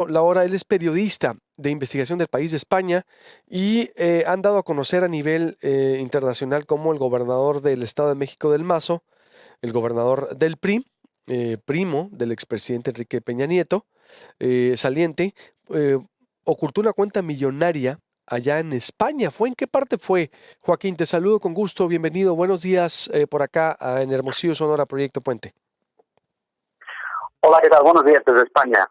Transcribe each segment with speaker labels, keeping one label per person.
Speaker 1: La Hora, él es periodista de investigación del país de España y han dado a conocer a nivel internacional como el gobernador del Estado de México del Mazo, el gobernador del PRI, primo del expresidente Enrique Peña Nieto, saliente, eh, ocultó una cuenta millonaria allá en España. ¿Fue en qué parte fue? Joaquín, te saludo con gusto, bienvenido, buenos días por acá en Hermosillo, Sonora, Proyecto Puente.
Speaker 2: Hola, ¿qué tal? Buenos días desde España.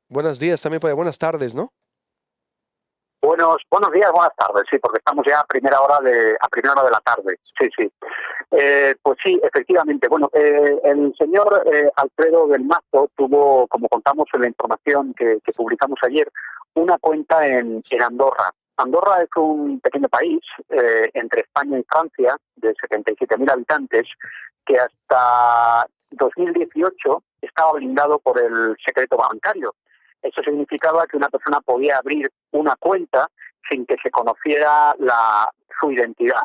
Speaker 1: Buenos días, también para buenas tardes, ¿no?
Speaker 2: Buenos días, buenas tardes, sí, porque estamos ya a primera hora de la tarde. Sí, sí. Pues sí, efectivamente. Bueno, el señor Alfredo del Mazo tuvo, como contamos en la información que publicamos ayer, una cuenta en Andorra. Andorra es un pequeño país entre España y Francia de 77.000 habitantes que hasta 2018 estaba blindado por el secreto bancario. Eso significaba que una persona podía abrir una cuenta sin que se conociera su identidad.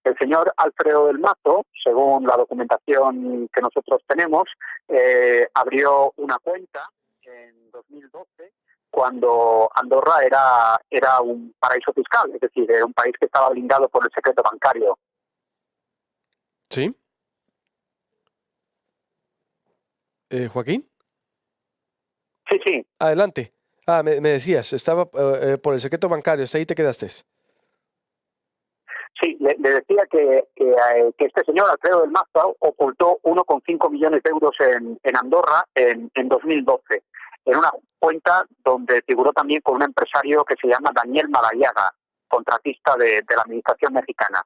Speaker 2: El señor Alfredo del Mazo, según la documentación que nosotros tenemos, abrió una cuenta en 2012 cuando Andorra era un paraíso fiscal, es decir, era un país que estaba blindado por el secreto bancario.
Speaker 1: Sí. Joaquín,
Speaker 2: Sí, sí,
Speaker 1: adelante. Me decías, estaba por el secreto bancario, hasta ahí te quedaste.
Speaker 2: sí, le decía que este señor Alfredo del Mazo ocultó 1,5 millones de euros en Andorra en 2012, en una cuenta donde figuró también con un empresario que se llama Daniel Malayaga, contratista de la administración mexicana.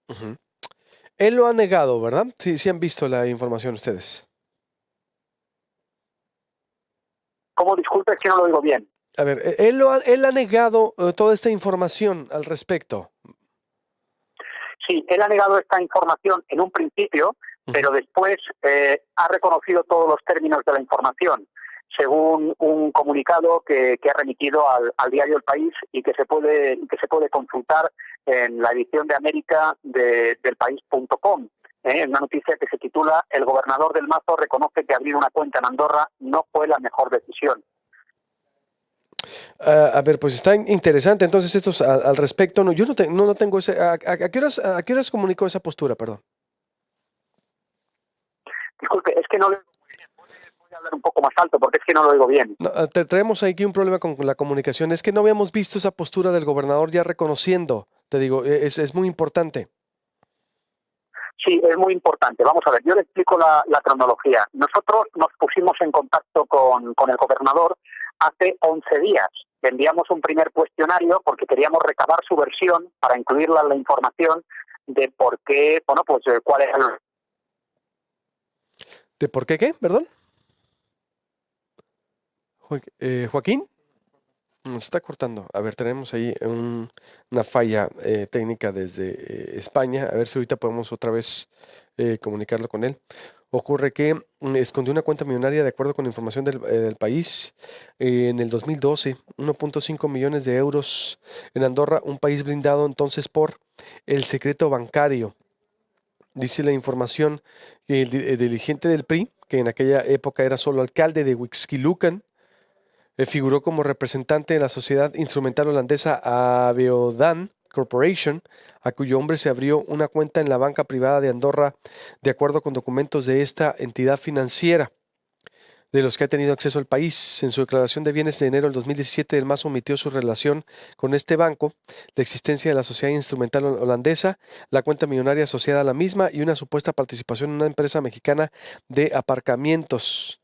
Speaker 1: Ujú. Él lo ha negado, ¿verdad? Sí, sí han visto la información ustedes.
Speaker 2: ¿Cómo? Disculpe, es que no lo digo bien.
Speaker 1: A ver, él ha negado toda esta información al respecto.
Speaker 2: Sí, él ha negado esta información en un principio,
Speaker 1: Ujú.
Speaker 2: pero después ha reconocido todos los términos de la información, según un comunicado que ha remitido al diario El País y que se puede consultar en la edición de América del país.com. Una noticia que se titula "El gobernador del Mazo reconoce que abrir una cuenta en Andorra no fue la mejor decisión".
Speaker 1: A ver, pues está interesante. Entonces, estos al respecto, no, yo no tengo ese. A qué horas comunicó esa postura, perdón?
Speaker 2: Disculpe, es que no le voy a hablar un poco más alto porque es que no lo oigo bien.
Speaker 1: No, traemos aquí un problema con la comunicación. Es que no habíamos visto esa postura del gobernador ya reconociendo. Te digo, es muy importante.
Speaker 2: Sí, es muy importante. Vamos a ver, yo le explico la cronología. Nosotros nos pusimos en contacto con el gobernador hace 11 días. Le enviamos un primer cuestionario porque queríamos recabar su versión para incluirla en la información de por qué, bueno, pues cuál era el...
Speaker 1: ¿De por qué qué? ¿Perdón? Joaquín, nos está cortando. A ver, tenemos ahí una falla técnica desde España. A ver si ahorita podemos otra vez comunicarlo con él. Ocurre que escondió una cuenta millonaria de acuerdo con información del país en el 2012, 1.5 millones de euros en Andorra, un país blindado entonces por el secreto bancario. Dice la información que el dirigente del PRI, que en aquella época era solo alcalde de Huixquilucan, figuró como representante de la sociedad instrumental holandesa Aveodan Corporation, a cuyo nombre se abrió una cuenta en la banca privada de Andorra, de acuerdo con documentos de esta entidad financiera de los que ha tenido acceso el país. En su declaración de bienes de enero del 2017, el MAS omitió su relación con este banco, la existencia de la sociedad instrumental holandesa, la cuenta millonaria asociada a la misma y una supuesta participación en una empresa mexicana de aparcamientos.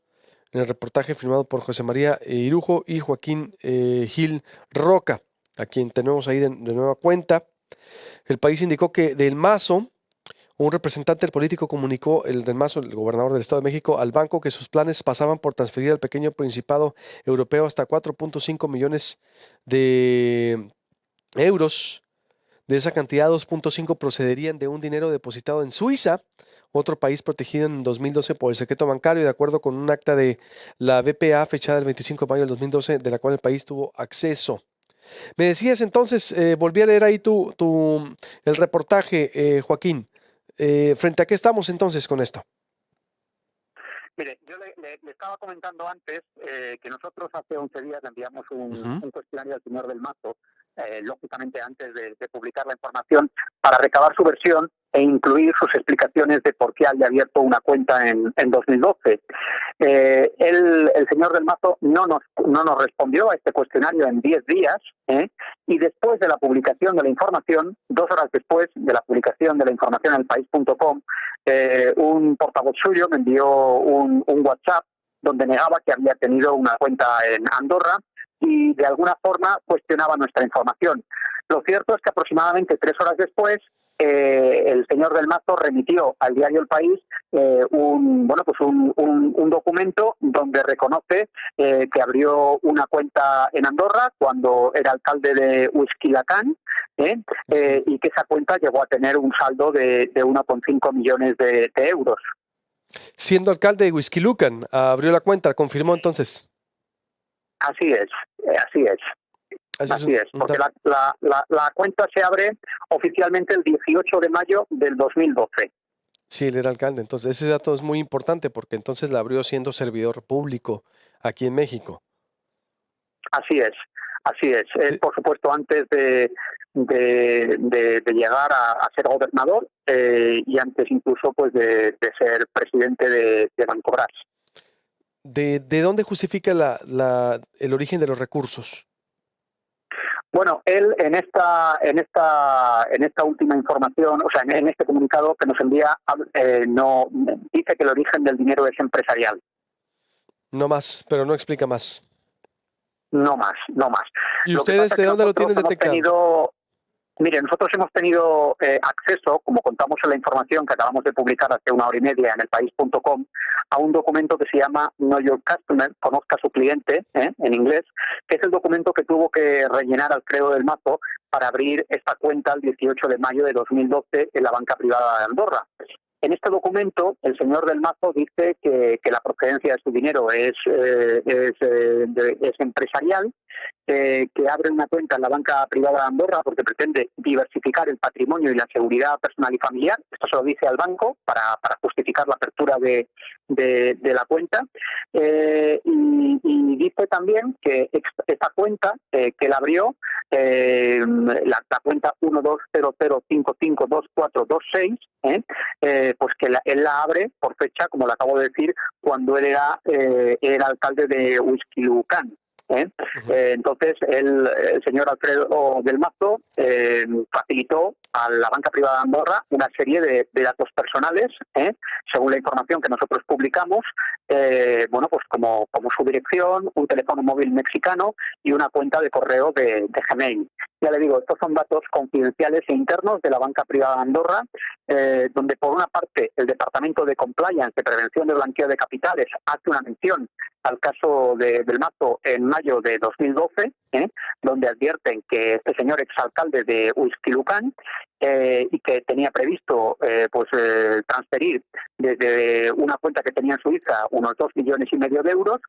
Speaker 1: En el reportaje firmado por José María Irujo y Joaquín Gil Roca, a quien tenemos ahí de nueva cuenta. El país indicó que del Mazo, un representante del político comunicó el del Mazo, el gobernador del Estado de México, al banco que sus planes pasaban por transferir al pequeño principado europeo hasta 4.5 millones de euros. De esa cantidad, 2.5 procederían de un dinero depositado en Suiza, otro país protegido en 2012 por el secreto bancario, de acuerdo con un acta de la BPA fechada el 25 de mayo del 2012, de la cual el país tuvo acceso. Me decías entonces, volví a leer ahí el reportaje, Joaquín. ¿Frente a qué estamos entonces con esto?
Speaker 2: Mire, yo le estaba comentando antes que nosotros hace 11 días le enviamos un cuestionario al señor del Mazo, lógicamente antes de publicar la información, para recabar su versión e incluir sus explicaciones de por qué había abierto una cuenta en 2012. El señor del Mazo no nos respondió a este cuestionario en 10 días, y después de la publicación de la información, 2 horas después de la publicación de la información en elpaís.com, un portavoz suyo me envió un WhatsApp donde negaba que había tenido una cuenta en Andorra y de alguna forma cuestionaba nuestra información. Lo cierto es que aproximadamente 3 horas después el señor del Mazo remitió al diario El País un documento donde reconoce que abrió una cuenta en Andorra cuando era alcalde de Huixquilacán, y que esa cuenta llegó a tener un saldo de 1,5 millones de euros.
Speaker 1: Siendo alcalde de Huixquilucan, abrió la cuenta, confirmó entonces.
Speaker 2: Así es. Así es, porque la cuenta se abre oficialmente el 18 de mayo del 2012.
Speaker 1: Sí, él era alcalde, entonces ese dato es muy importante porque entonces la abrió siendo servidor público aquí en México.
Speaker 2: Así es. Por supuesto, antes de llegar a ser gobernador y antes incluso pues de ser presidente de Bancobras.
Speaker 1: ¿De dónde justifica el origen de los recursos?
Speaker 2: Bueno, él en esta última información, o sea, en este comunicado que nos envía, no dice que el origen del dinero es empresarial.
Speaker 1: No más, pero no explica más.
Speaker 2: No más.
Speaker 1: ¿Y ustedes de dónde lo tienen detectado?
Speaker 2: Mire, nosotros hemos tenido acceso, como contamos en la información que acabamos de publicar hace 1 hora y media en elpaís.com, a un documento que se llama Know Your Customer, conozca a su cliente, en inglés, que es el documento que tuvo que rellenar Alfredo del Mazo para abrir esta cuenta el 18 de mayo de 2012 en la banca privada de Andorra. En este documento, el señor del Mazo dice que la procedencia de su dinero es empresarial, que abre una cuenta en la banca privada de Andorra porque pretende diversificar el patrimonio y la seguridad personal y familiar. Esto se lo dice al banco para justificar la apertura de la cuenta. Y dice también que esta cuenta que él abrió, la cuenta 1200552426, pues que él la abre por fecha, como le acabo de decir, cuando él era alcalde de Huixquilucan. Entonces el señor Alfredo del Mazo facilitó a la banca privada de Andorra una serie de datos personales, según la información que nosotros publicamos, pues como su dirección, un teléfono móvil mexicano y una cuenta de correo de Gmail. Ya le digo, estos son datos confidenciales e internos de la banca privada de Andorra, donde por una parte el Departamento de Compliance de Prevención de Blanqueo de Capitales hace una mención al caso del Mazo en mayo de 2012, donde advierten que este señor exalcalde de Huixquilucan y que tenía previsto transferir desde una cuenta que tenía en Suiza unos 2,5 millones de euros,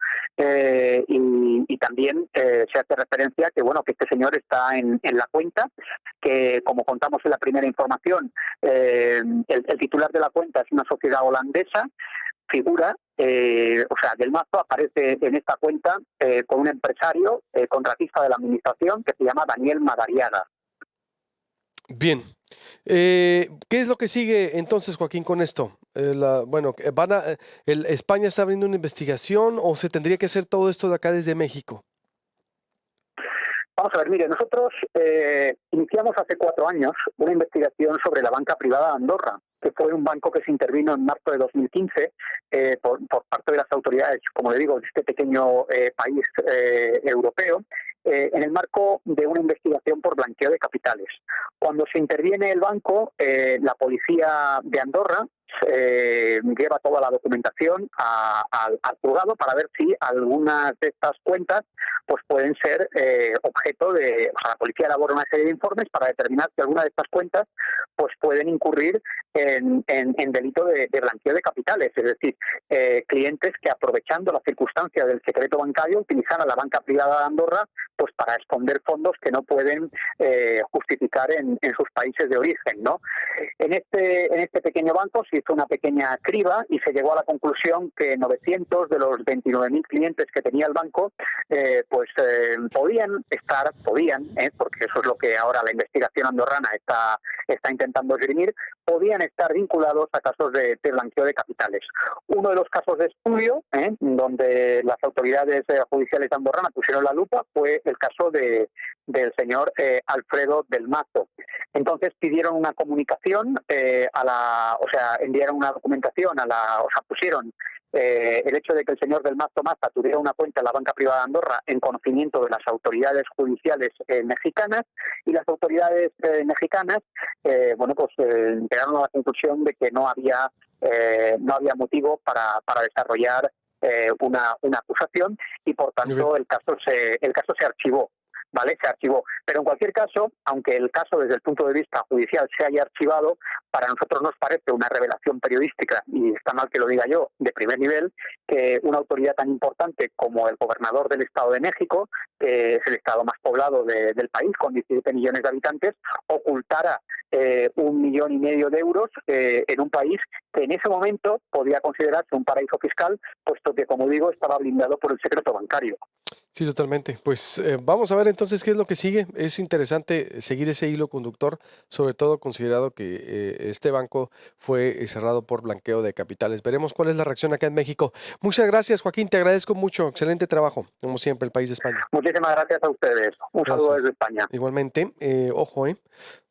Speaker 2: y también se hace referencia que que este señor está en la cuenta, que como contamos en la primera información, el titular de la cuenta es una sociedad holandesa. Figura, del Mazo aparece en esta cuenta con un empresario contratista de la administración que se llama Daniel Madariaga.
Speaker 1: Bien. ¿Qué es lo que sigue entonces, Joaquín, con esto? ¿España está abriendo una investigación o se tendría que hacer todo esto de acá desde México?
Speaker 2: Vamos a ver, mire, nosotros iniciamos hace 4 años una investigación sobre la banca privada de Andorra, que fue un banco que se intervino en marzo de 2015 por parte de las autoridades, como le digo, de este pequeño país europeo, en el marco de una investigación por blanqueo de capitales. Cuando se interviene el banco, la policía de Andorra lleva toda la documentación al juzgado para ver si algunas de estas cuentas pues pueden ser objeto de, o sea, la policía elabora una serie de informes para determinar si alguna de estas cuentas pues pueden incurrir en delito de blanqueo de capitales, es decir, clientes que aprovechando la circunstancia del secreto bancario utilizan a la banca privada de Andorra pues para esconder fondos que no pueden justificar en sus países de origen, ¿no? En este pequeño banco se hizo una pequeña criba y se llegó a la conclusión que 900 de los 29.000 clientes que tenía el banco podían, porque eso es lo que ahora la investigación andorrana está intentando esgrimir, podían estar vinculados a casos de blanqueo de capitales. Uno de los casos de estudio, donde las autoridades judiciales andorranas pusieron la lupa, fue el caso del señor Alfredo del Mazo. Entonces pidieron una comunicación enviaron una documentación pusieron el hecho de que el señor del Mazo Maza tuviera una cuenta en la banca privada de Andorra en conocimiento de las autoridades judiciales mexicanas, y las autoridades mexicanas llegaron a la conclusión de que no había motivo para desarrollar una acusación, y por tanto el caso se archivó. ¿Vale? Se archivó. Pero en cualquier caso, aunque el caso desde el punto de vista judicial se haya archivado, para nosotros nos parece una revelación periodística, y está mal que lo diga yo, de primer nivel, que una autoridad tan importante como el gobernador del Estado de México, que es el estado más poblado del país, con 17 millones de habitantes, ocultara 1,5 millones de euros en un país que en ese momento podía considerarse un paraíso fiscal, puesto que, como digo, estaba blindado por el secreto bancario.
Speaker 1: Sí, totalmente. Pues vamos a ver entonces qué es lo que sigue. Es interesante seguir ese hilo conductor, sobre todo considerado que este banco fue cerrado por blanqueo de capitales. Veremos cuál es la reacción acá en México. Muchas gracias, Joaquín. Te agradezco mucho. Excelente trabajo, como siempre, el país de España.
Speaker 2: Muchísimas gracias a ustedes. Un saludo desde España.
Speaker 1: Igualmente, ojo,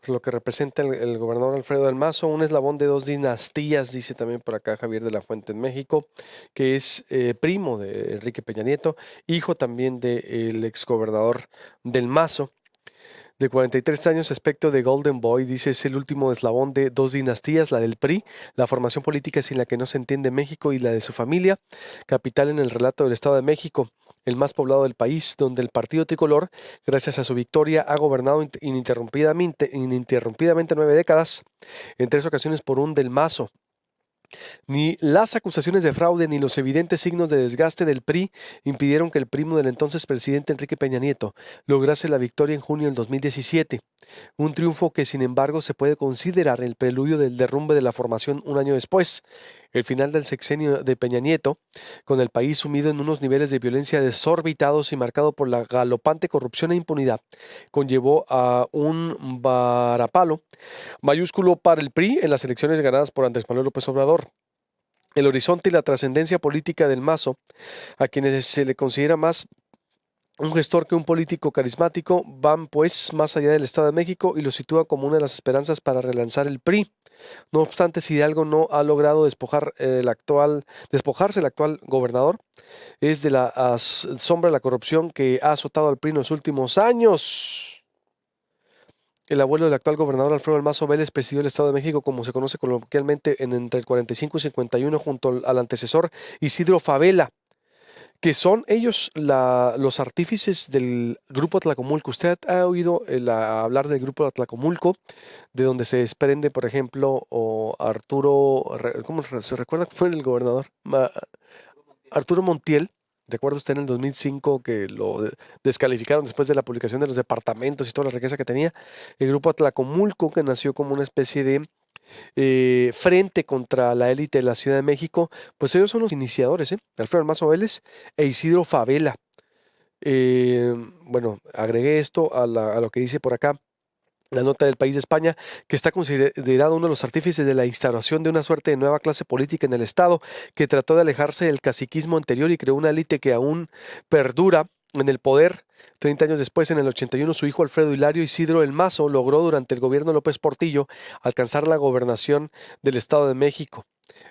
Speaker 1: lo que representa el gobernador Alfredo del Mazo, un eslabón de 2 dinastías, dice también por acá Javier de la Fuente en México, que es primo de Enrique Peña Nieto, hijo también del exgobernador del Mazo, de 43 años, aspecto de Golden Boy, dice, es el último eslabón de 2 dinastías, la del PRI, la formación política sin la que no se entiende México, y la de su familia, capital en el relato del Estado de México, el más poblado del país, donde el partido tricolor, gracias a su victoria, ha gobernado ininterrumpidamente 9 décadas, en 3 ocasiones por un del Mazo. Ni las acusaciones de fraude ni los evidentes signos de desgaste del PRI impidieron que el primo del entonces presidente Enrique Peña Nieto lograse la victoria en junio del 2017. Un triunfo que, sin embargo, se puede considerar el preludio del derrumbe de la formación un año después. El final del sexenio de Peña Nieto, con el país sumido en unos niveles de violencia desorbitados y marcado por la galopante corrupción e impunidad, conllevó a un varapalo mayúsculo para el PRI en las elecciones ganadas por Andrés Manuel López Obrador. El horizonte y la trascendencia política del Mazo, a quienes se le considera más un gestor que un político carismático, van pues más allá del Estado de México y lo sitúa como una de las esperanzas para relanzar el PRI. No obstante, si de algo no ha logrado despojarse el actual gobernador, es de la sombra de la corrupción que ha azotado al PRI en los últimos años. El abuelo del actual gobernador Alfredo del Mazo Vélez presidió el Estado de México, como se conoce coloquialmente, entre el 45 y 51, junto al antecesor Isidro Fabela, que son ellos los artífices del Grupo Atlacomulco. ¿Usted ha oído hablar del Grupo Atlacomulco, de donde se desprende, por ejemplo, ¿cómo se recuerda cómo fue el gobernador? Arturo Montiel? ¿Recuerda usted en el 2005 que lo descalificaron después de la publicación de los departamentos y toda la riqueza que tenía? El Grupo Atlacomulco, que nació como una especie de frente contra la élite de la Ciudad de México, pues ellos son los iniciadores, Alfredo Mazo Vélez e Isidro Fabela. Bueno, agregué esto a lo que dice por acá la nota del País de España, que está considerado uno de los artífices de la instauración de una suerte de nueva clase política en el Estado, que trató de alejarse del caciquismo anterior y creó una élite que aún perdura en el poder. 30 años después, en el 81, su hijo Alfredo Hilario Isidro el Mazo logró durante el gobierno de López Portillo alcanzar la gobernación del Estado de México.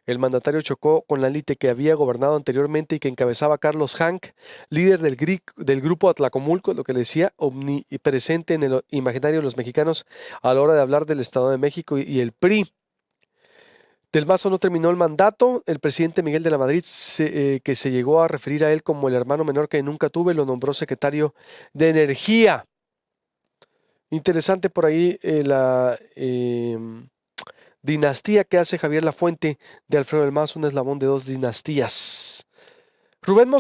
Speaker 1: El mandatario chocó con la élite que había gobernado anteriormente y que encabezaba Carlos Hank, líder del grupo Atlacomulco, lo que le decía, omnipresente en el imaginario de los mexicanos a la hora de hablar del Estado de México y el PRI. Del Mazo no terminó el mandato. El presidente Miguel de la Madrid, que se llegó a referir a él como el hermano menor que nunca tuve, lo nombró secretario de Energía. Interesante por ahí la dinastía que hace Javier Lafuente de Alfredo del Mazo, un eslabón de 2 dinastías. Rubén Mosquera.